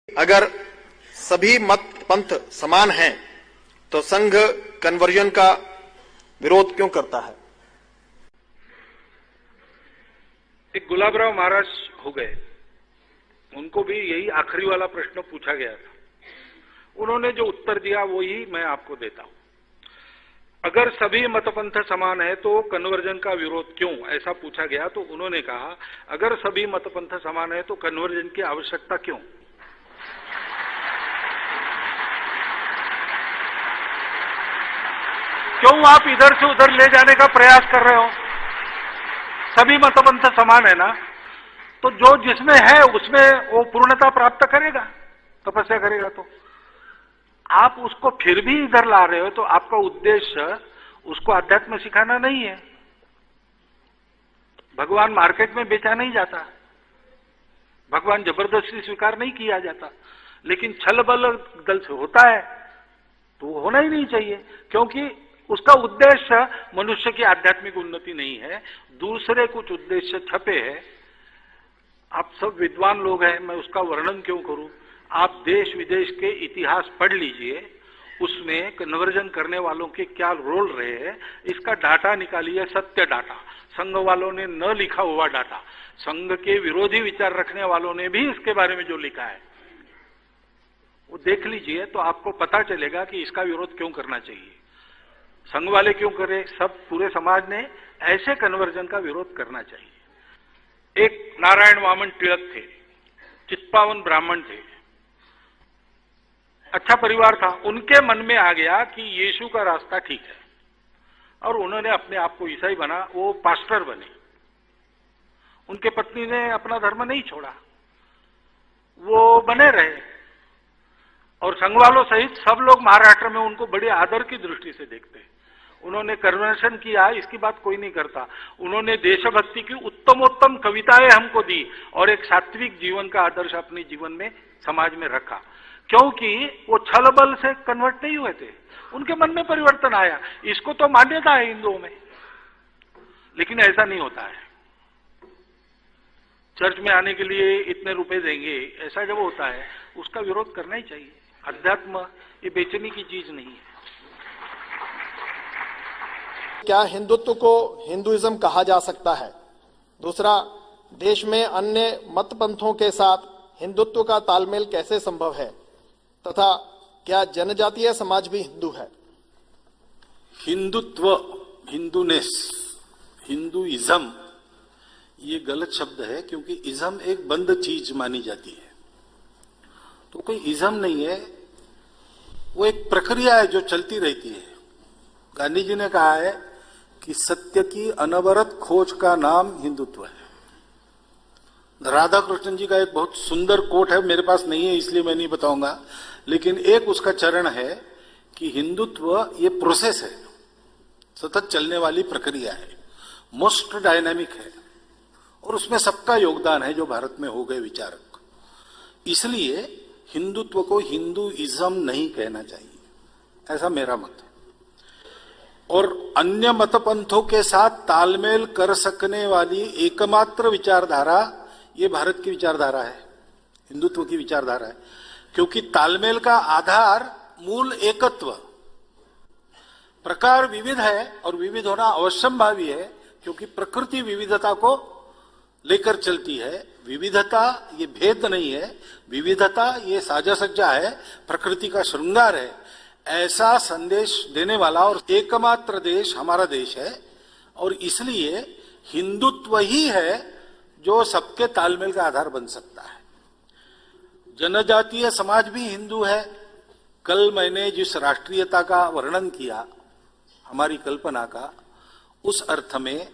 अगर सभी मत पंथ समान हैं तो संघ कन्वर्जन का विरोध क्यों करता है? एक गुलाबराव महाराज हो गए, उनको भी यही आखिरी वाला प्रश्न पूछा गया था। उन्होंने जो उत्तर दिया वही मैं आपको देता हूं। अगर सभी मतपंथ समान है तो कन्वर्जन का विरोध क्यों, ऐसा पूछा गया तो उन्होंने कहा अगर सभी मतपंथ समान है तो कन्वर्जन की आवश्यकता क्यों। क्यों आप इधर से उधर ले जाने का प्रयास कर रहे हो? सभी मतपंथ समान है ना, तो जो जिसमें है उसमें वो पूर्णता प्राप्त करेगा, तपस्या करेगा। तो आप उसको फिर भी इधर ला रहे हो तो आपका उद्देश्य उसको अध्यात्म सिखाना नहीं है। भगवान मार्केट में बेचा नहीं जाता, भगवान जबरदस्ती स्वीकार नहीं किया जाता, लेकिन छल बल दल से होता है तो होना ही नहीं चाहिए, क्योंकि उसका उद्देश्य मनुष्य की आध्यात्मिक उन्नति नहीं है, दूसरे कुछ उद्देश्य छपे हैं। आप सब विद्वान लोग हैं, मैं उसका वर्णन क्यों करूं। आप देश विदेश के इतिहास पढ़ लीजिए, उसमें कन्वर्जन करने वालों के क्या रोल रहे हैं, इसका डाटा निकालिए, सत्य डाटा। संघ वालों ने न लिखा हुआ डाटा, संघ के विरोधी विचार रखने वालों ने भी इसके बारे में जो लिखा है वो देख लीजिए, तो आपको पता चलेगा कि इसका विरोध क्यों करना चाहिए। संघ वाले क्यों करे, सब पूरे समाज ने ऐसे कन्वर्जन का विरोध करना चाहिए। एक नारायण वामन तिलक थे, चित्पावन ब्राह्मण थे, अच्छा परिवार था। उनके मन में आ गया कि यीशु का रास्ता ठीक है और उन्होंने अपने आप को ईसाई बना, वो पास्टर बने। उनके पत्नी ने अपना धर्म नहीं छोड़ा, वो बने रहे। और संघ वालों सहित सब लोग महाराष्ट्र में उनको बड़े आदर की दृष्टि से देखते हैं। उन्होंने कन्वर्शन किया, इसकी बात कोई नहीं करता। उन्होंने देशभक्ति की उत्तमोत्तम कविताएं हमको दी और एक सात्विक जीवन का आदर्श अपने जीवन में समाज में रखा, क्योंकि वो छल बल से कन्वर्ट नहीं हुए थे, उनके मन में परिवर्तन आया। इसको तो मान्यता है हिंदुओं में, लेकिन ऐसा नहीं होता है। चर्च में आने के लिए इतने रुपए देंगे, ऐसा जब होता है उसका विरोध करना ही चाहिए। अध्यात्म ये बेचने की चीज नहीं है। क्या हिंदुत्व को हिंदुइज्म कहा जा सकता है? दूसरा, देश में अन्य मत पंथों के साथ हिंदुत्व का तालमेल कैसे संभव है तथा क्या जनजातीय समाज भी हिंदू है? हिंदुत्व, हिंदूनेस, हिंदुइज्म ये गलत शब्द है, क्योंकि इज्म एक बंद चीज मानी जाती है। तो कोई इज्म नहीं है, वो एक प्रक्रिया है जो चलती रहती है। गांधी जी ने कहा है कि सत्य की अनवरत खोज का नाम हिंदुत्व है। राधा कृष्ण जी का एक बहुत सुंदर कोट है, मेरे पास नहीं है इसलिए मैं नहीं बताऊंगा, लेकिन एक उसका चरण है कि हिंदुत्व ये प्रोसेस है, सतत चलने वाली प्रक्रिया है, मोस्ट डायनामिक है और उसमें सबका योगदान है जो भारत में हो गए विचारक। इसलिए हिंदुत्व को हिंदुइज्म नहीं कहना चाहिए, ऐसा मेरा मत है। और अन्य मतपंथों के साथ तालमेल कर सकने वाली एकमात्र विचारधारा ये भारत की विचारधारा है, हिंदुत्व की विचारधारा है, क्योंकि तालमेल का आधार मूल एकत्व। प्रकार विविध है और विविध होना अवश्यंभावी है, क्योंकि प्रकृति विविधता को लेकर चलती है। विविधता ये भेद नहीं है, विविधता ये साजा सज्जा है, प्रकृति का श्रृंगार है। ऐसा संदेश देने वाला और एकमात्र देश हमारा देश है, और इसलिए हिंदुत्व ही है जो सबके तालमेल का आधार बन सकता है। जनजातीय समाज भी हिंदू है। कल मैंने जिस राष्ट्रीयता का वर्णन किया, हमारी कल्पना का, उस अर्थ में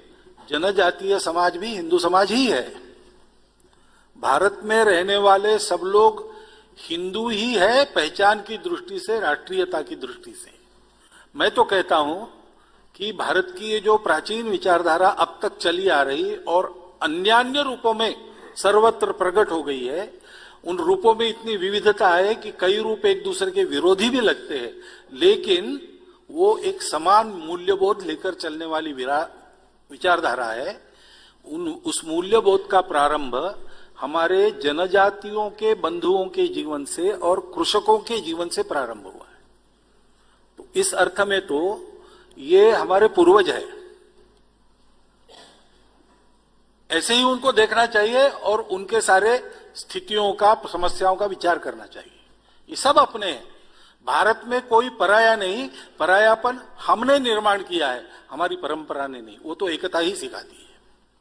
जनजातीय समाज भी हिंदू समाज ही है। भारत में रहने वाले सब लोग हिंदू ही है, पहचान की दृष्टि से, राष्ट्रीयता की दृष्टि से। मैं तो कहता हूं कि भारत की ये जो प्राचीन विचारधारा अब तक चली आ रही और अन्यान्य रूपों में सर्वत्र प्रकट हो गई है, उन रूपों में इतनी विविधता है कि कई रूप एक दूसरे के विरोधी भी लगते हैं, लेकिन वो एक समान मूल्यबोध लेकर चलने वाली विचारधारा है। उस मूल्यबोध का प्रारंभ हमारे जनजातियों के बंधुओं के जीवन से और कृषकों के जीवन से प्रारंभ हुआ है। तो इस अर्थ में तो ये हमारे पूर्वज है, ऐसे ही उनको देखना चाहिए और उनके सारे स्थितियों का, समस्याओं का विचार करना चाहिए। ये सब अपने हैं, भारत में कोई पराया नहीं, परायापन हमने निर्माण किया है, हमारी परंपरा ने नहीं। वो तो एकता ही सिखाती है।